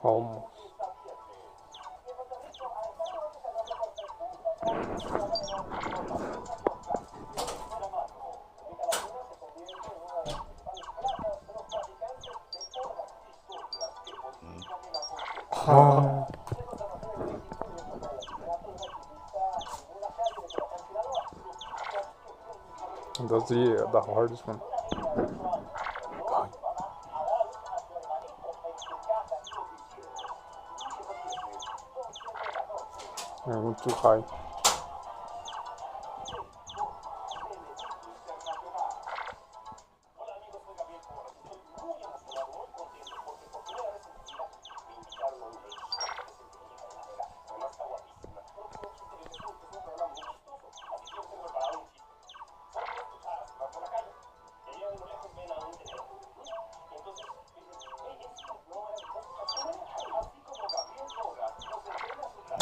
Almost. Oh. That's the hardest one. I went too high.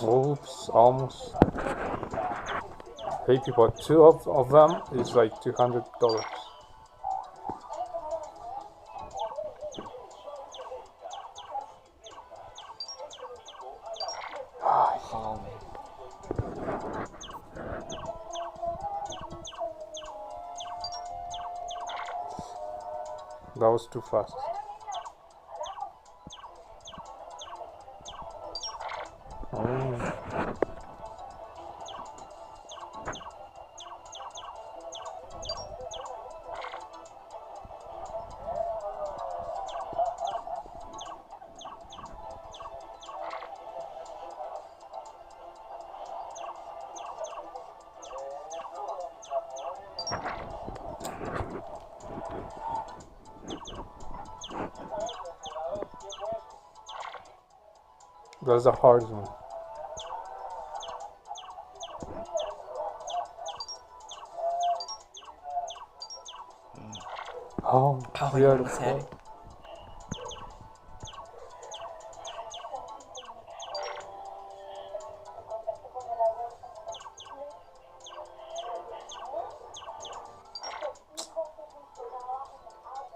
Oops, almost. Hey people, two of them is like $200. That was too fast. Oh. That's the hardest one. Oh, Oh, we are almost had it.